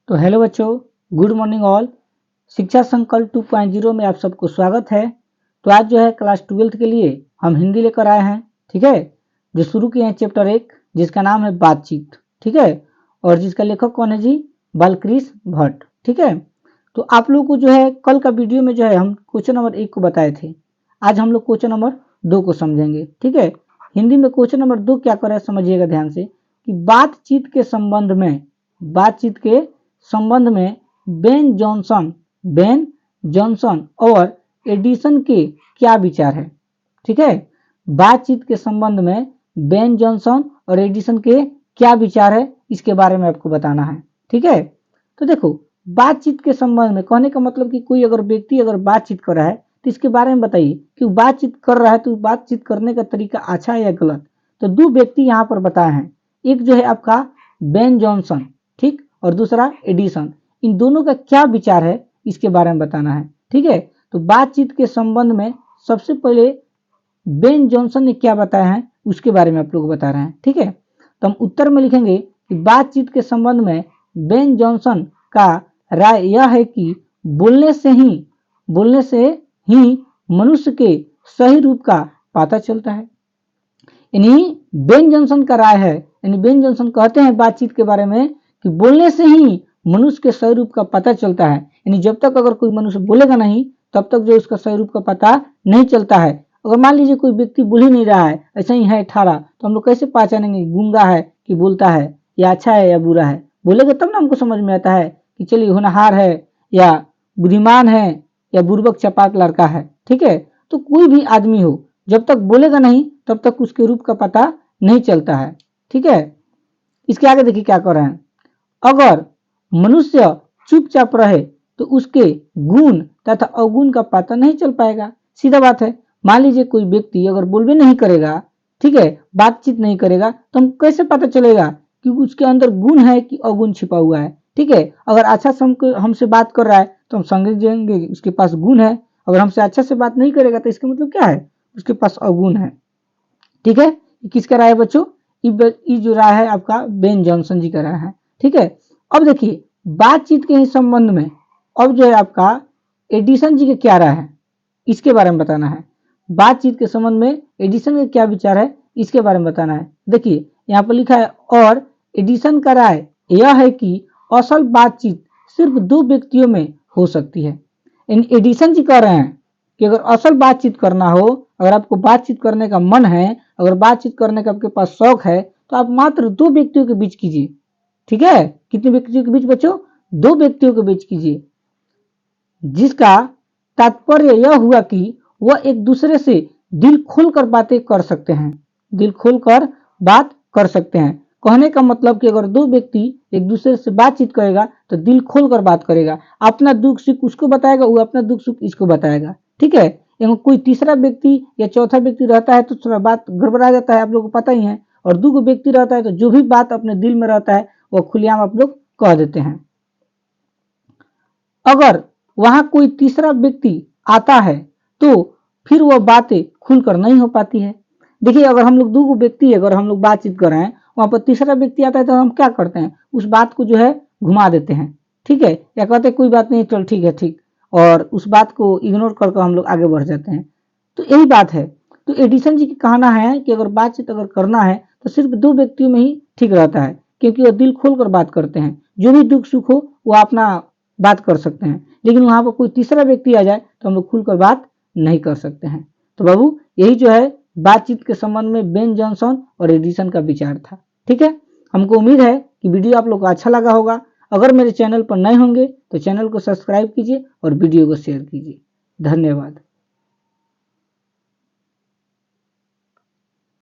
तो हेलो बच्चों, good morning all. शिक्षा संकल्प 2.0 में आप सबको स्वागत है। तो आज जो है क्लास 12th के लिए हम हिंदी लेकर आए हैं, ठीक है। जो शुरू किए हैं चैप्टर 1 जिसका नाम है बातचीत, ठीक है। और जिसका लेखक कौन है जी? बालकृष्ण भट्ट, ठीक है। तो आप लोग को जो है कल का वीडियो में जो है हम क्वेश्चन नंबर 1 को बताए थे। आज हम लोग क्वेश्चन नंबर 2 को समझेंगे, ठीक है। हिंदी में क्वेश्चन नंबर 2 क्या कर रहा है समझिएगा ध्यान से कि बातचीत के संबंध में बेन जॉनसन और एडिसन के क्या विचार है, ठीक है। बातचीत के संबंध में बेन जॉनसन और एडिसन के क्या विचार है इसके बारे में आपको बताना है, ठीक है। तो देखो, बातचीत के संबंध में कहने का मतलब कि कोई अगर व्यक्ति अगर बातचीत कर रहा है तो इसके बारे में बताइए कि वो बातचीत कर रहा है तो बातचीत करने का तरीका अच्छा है या गलत। तो दो व्यक्ति यहाँ पर बताए हैं, एक जो है आपका बेन जॉनसन, ठीक, और दूसरा एडिसन। इन दोनों का क्या विचार है इसके बारे में बताना है, ठीक है। तो बातचीत के संबंध में सबसे पहले बेन जॉनसन ने क्या बताया है उसके बारे में आप लोग बता रहे हैं, ठीक है। तो हम उत्तर में लिखेंगे कि बातचीत के संबंध में बेन जॉनसन का राय यह है कि बोलने से ही मनुष्य के सही रूप का पता चलता है। यानी बेन जॉनसन का राय है, यानी बेन जॉनसन कहते हैं बातचीत के बारे में कि बोलने से ही मनुष्य के सही रूप का पता चलता है। यानी जब तक अगर कोई मनुष्य बोलेगा नहीं तब तक जो उसका सही रूप का पता नहीं चलता है। अगर मान लीजिए कोई व्यक्ति बोल ही नहीं रहा है, ऐसा ही है ठाड़ा, तो हम लोग कैसे पहचानेंगे गूंगा है कि बोलता है, या अच्छा है या बुरा है? बोलेगा तब ना हमको समझ में आता है कि चलिए होनहार है या बुद्धिमान है या बुर्बक चपाक लड़का है, ठीक है। तो कोई भी आदमी हो जब तक बोलेगा नहीं तब तक उसके रूप का पता नहीं चलता है, ठीक है। इसके आगे देखिए क्या कर रहे हैं, अगर मनुष्य चुपचाप रहे तो उसके गुण तथा अवगुण का पता नहीं चल पाएगा। सीधा बात है, मान लीजिए कोई व्यक्ति अगर बोल भी नहीं करेगा, ठीक है, बातचीत नहीं करेगा, तो हम कैसे पता चलेगा कि उसके अंदर गुण है कि अवगुण छिपा हुआ है, ठीक है। अगर अच्छा से हमसे बात कर रहा है तो हम समझ जाएंगे उसके पास गुण है। अगर हमसे अच्छा से बात नहीं करेगा तो इसका मतलब क्या है? उसके पास अवगुण है, ठीक है। किसका राय है बच्चों? ये जो राय है आपका बेन जॉनसन जी का राय है, ठीक है। अब देखिए बातचीत के ही संबंध में अब जो है आपका एडिसन जी के क्या राय है इसके बारे में बताना है। बातचीत के संबंध में एडिसन का क्या विचार है इसके बारे में बताना है। देखिए यहाँ पर लिखा है, और एडिसन का राय यह है कि असल बातचीत सिर्फ दो व्यक्तियों में हो सकती है। एडिसन जी कह रहे हैं कि अगर असल बातचीत करना हो, अगर आपको बातचीत करने का मन है, अगर बातचीत करने का आपके पास शौक है, तो आप मात्र दो व्यक्तियों के बीच कीजिए, ठीक है। कितने व्यक्तियों के बीच बच्चों? दो व्यक्तियों के बीच कीजिए, जिसका तात्पर्य यह हुआ कि वह एक दूसरे से दिल खोलकर बातें कर सकते हैं, दिल खोलकर बात कर सकते हैं। कहने का मतलब कि अगर दो व्यक्ति एक दूसरे से बातचीत करेगा तो दिल खोलकर बात करेगा, अपना दुख सुख उसको बताएगा, वो अपना दुख सुख इसको बताएगा, ठीक है। एवं कोई तीसरा व्यक्ति या चौथा व्यक्ति रहता है तो थोड़ा बात गड़बड़ा जाता है, आप लोगों को पता ही है। और दो व्यक्ति रहता है तो जो भी बात अपने दिल में रहता है वह खुलेआम आप लोग कह देते हैं। अगर वहां कोई तीसरा व्यक्ति आता है तो फिर वह बातें खुलकर नहीं हो पाती है। देखिए अगर हम लोग दो व्यक्ति अगर हम लोग बातचीत कर रहे हैं, वहां पर तीसरा व्यक्ति आता है तो हम क्या करते हैं, उस बात को जो है घुमा देते हैं, ठीक है, या कहते हैं कोई बात नहीं चल ठीक है ठीक, और उस बात को इग्नोर करके हम लोग आगे बढ़ जाते हैं। तो यही बात है। तो एडिसन जी का कहना है कि अगर बातचीत अगर करना है तो सिर्फ दो व्यक्तियों में ही ठीक रहता है, क्योंकि वह दिल खोलकर बात करते हैं, जो भी दुख सुख हो वो अपना बात कर सकते हैं। लेकिन वहां पर कोई तीसरा व्यक्ति आ जाए तो हम लोग खुलकर बात नहीं कर सकते हैं। तो बाबू यही जो है बातचीत के संबंध में बेन जॉनसन और एडिसन का विचार था, ठीक है। हमको उम्मीद है कि वीडियो आप लोग को अच्छा लगा होगा। अगर मेरे चैनल पर नए होंगे तो चैनल को सब्सक्राइब कीजिए और वीडियो को शेयर कीजिए। धन्यवाद।